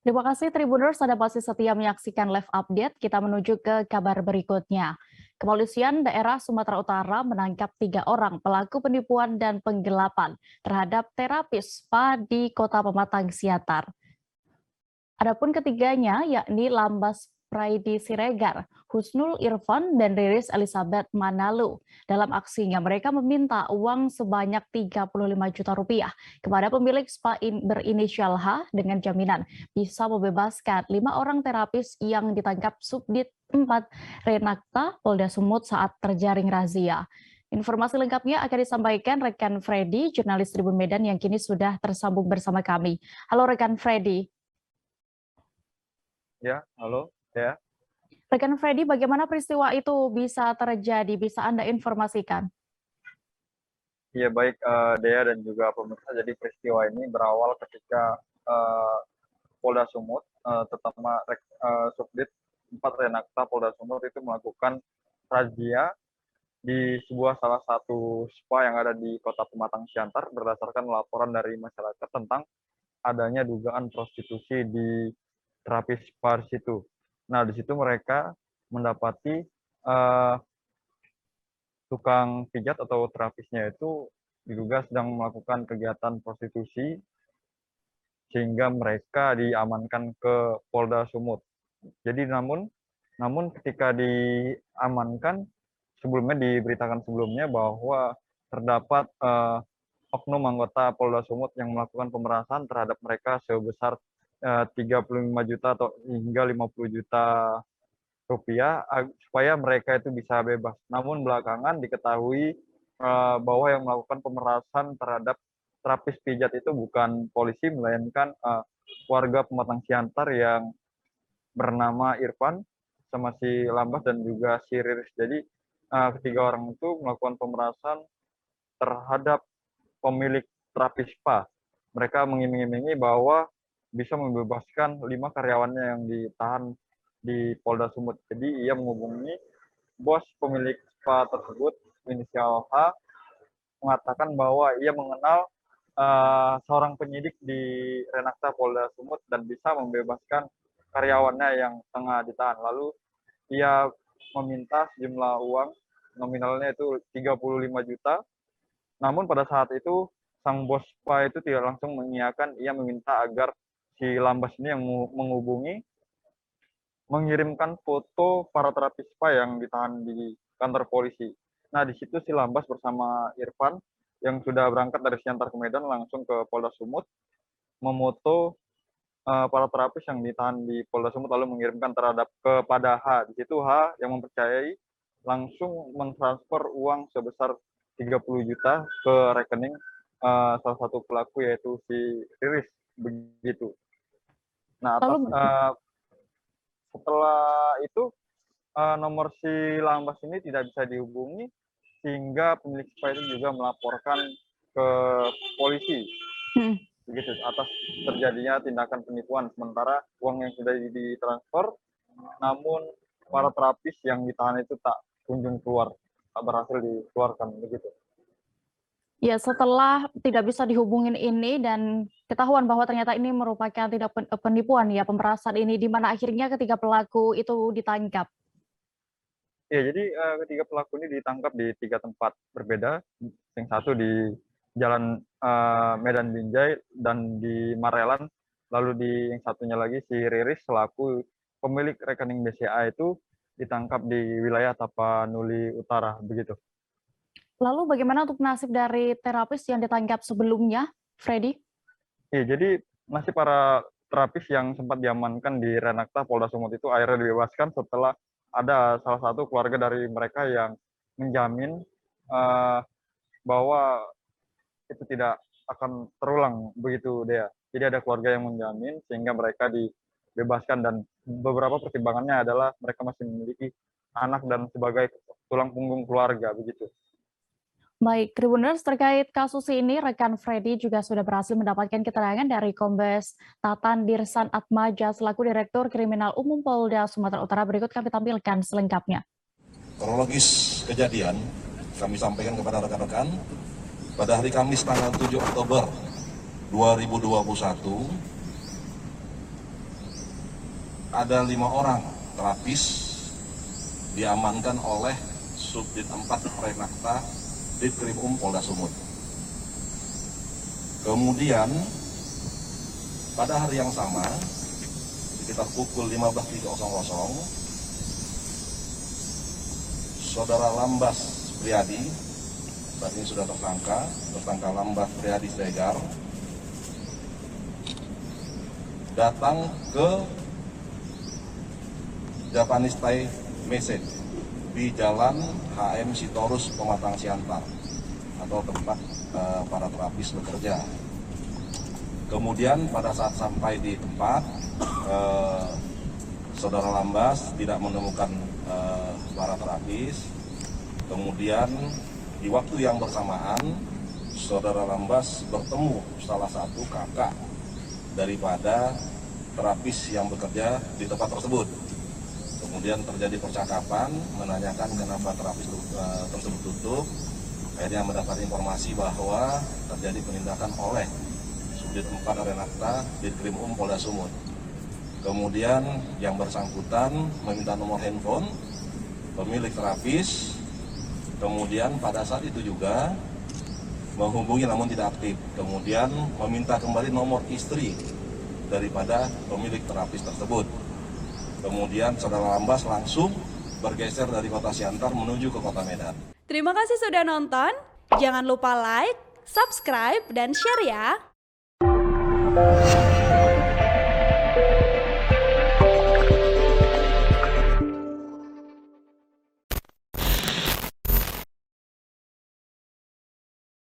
Terima kasih Tribuners, Anda masih setia menyaksikan live update. Kita menuju ke kabar berikutnya. Kepolisian daerah Sumatera Utara menangkap 3 orang pelaku penipuan dan penggelapan terhadap terapis spa di Kota Pematang Siantar. Adapun ketiganya yakni Lambas Praidi Siregar, Husnul Irfan, dan Riris Elizabeth Manalu. Dalam aksinya mereka meminta uang sebanyak 35 juta rupiah kepada pemilik spa berinisial H dengan jaminan bisa membebaskan 5 orang terapis yang ditangkap Subdit 4 Renakta Polda Sumut saat terjaring razia. Informasi lengkapnya akan disampaikan rekan Freddy, jurnalis Tribun Medan yang kini sudah tersambung bersama kami. Halo rekan Freddy. Ya, halo, ya. Rekan Freddy, bagaimana peristiwa itu bisa terjadi? Bisa Anda informasikan? Iya, baik, Dea dan juga pemirsa. Jadi peristiwa ini berawal ketika Polda Sumut, terutama Subdit 4 Renakta Polda Sumut itu melakukan razia di sebuah salah satu spa yang ada di Kota Pematang Siantar berdasarkan laporan dari masyarakat tentang adanya dugaan prostitusi di terapi spa di situ. Nah, di situ mereka mendapati tukang pijat atau terapisnya itu diduga sedang melakukan kegiatan prostitusi sehingga mereka diamankan ke Polda Sumut. Jadi namun ketika diamankan sebelumnya diberitakan sebelumnya bahwa terdapat oknum anggota Polda Sumut yang melakukan pemerasan terhadap mereka sebesar 35 juta atau hingga 50 juta rupiah supaya mereka itu bisa bebas. Namun belakangan diketahui bahwa yang melakukan pemerasan terhadap terapis pijat itu bukan polisi melainkan warga Pematang Siantar yang bernama Irfan sama si Lambas dan juga si Riris. Jadi ketiga orang itu melakukan pemerasan terhadap pemilik terapis spa. Mereka mengiming-imingi bahwa bisa membebaskan 5 karyawannya yang ditahan di Polda Sumut. Jadi ia menghubungi bos pemilik spa tersebut, inisial H, mengatakan bahwa ia mengenal seorang penyidik di Renakta Polda Sumut dan bisa membebaskan karyawannya yang tengah ditahan. Lalu ia meminta sejumlah uang, nominalnya itu 35 juta. Namun pada saat itu sang bos spa itu tidak langsung mengiyakan, ia meminta agar si Lambas ini yang mengirimkan foto para terapis spa yang ditahan di kantor polisi. Nah, di situ si Lambas bersama Irfan yang sudah berangkat dari Siantar ke Medan langsung ke Polda Sumut, memoto para terapis yang ditahan di Polda Sumut lalu mengirimkan kepada H. Di situ H yang mempercayai langsung mentransfer uang sebesar 30 juta ke rekening salah satu pelaku yaitu si Riris begitu. Nah, setelah itu nomor si Lambas ini tidak bisa dihubungi sehingga pemilik spa itu juga melaporkan ke polisi begitu atas terjadinya tindakan penipuan. Sementara uang yang sudah ditransfer namun para terapis yang ditahan itu tak kunjung keluar, tak berhasil dikeluarkan begitu. Ya, setelah tidak bisa dihubungin ini dan ketahuan bahwa ternyata ini merupakan tindak penipuan ya, pemerasan ini, di mana akhirnya ketiga pelaku itu ditangkap. Ya, jadi ketiga pelaku ini ditangkap di 3 tempat berbeda. Yang satu di Jalan Medan Binjai dan di Marelan. Lalu yang satunya lagi si Riris selaku pemilik rekening BCA itu ditangkap di wilayah Tapanuli Utara begitu. Lalu bagaimana untuk nasib dari terapis yang ditangkap sebelumnya, Freddy? Iya, jadi nasib para terapis yang sempat diamankan di Renakta Polda Sumut itu akhirnya dibebaskan setelah ada salah satu keluarga dari mereka yang menjamin bahwa itu tidak akan terulang begitu Dea. Jadi ada keluarga yang menjamin sehingga mereka dibebaskan dan beberapa pertimbangannya adalah mereka masih memiliki anak dan sebagai tulang punggung keluarga begitu. Baik, Tribuners, terkait kasus ini, rekan Freddy juga sudah berhasil mendapatkan keterangan dari Kombes Tatan Dirsan Atmaja selaku Direktur Kriminal Umum Polda Sumatera Utara. Berikut kami tampilkan selengkapnya. Kronologis kejadian kami sampaikan kepada rekan-rekan pada hari Kamis tanggal 7 Oktober 2021 ada 5 orang terapis diamankan oleh Subdit 4 Renakta Ditkrimum Polda Sumut. Kemudian pada hari yang sama sekitar pukul 15.00 Saudara Lambas Priadi, saat ini sudah tersangka Lambas Priadi Siregar, datang ke Japanese Thai Message di Jalan HM Sitorus Pematang Siantar atau tempat para terapis bekerja. Kemudian pada saat sampai di tempat, Saudara Lambas tidak menemukan para terapis. Kemudian di waktu yang bersamaan, Saudara Lambas bertemu salah satu kakak daripada terapis yang bekerja di tempat tersebut. Kemudian terjadi percakapan menanyakan kenapa terapis tersebut tutup. Akhirnya mendapat informasi bahwa terjadi penindakan oleh Subdit 4 Renakta Ditkrimum Polda Sumut. Kemudian yang bersangkutan meminta nomor handphone pemilik terapis. Kemudian pada saat itu juga menghubungi namun tidak aktif. Kemudian meminta kembali nomor istri daripada pemilik terapis tersebut. Kemudian Saudara Lambas langsung bergeser dari kota Siantar menuju ke kota Medan. Terima kasih sudah nonton. Jangan lupa like, subscribe, dan share ya.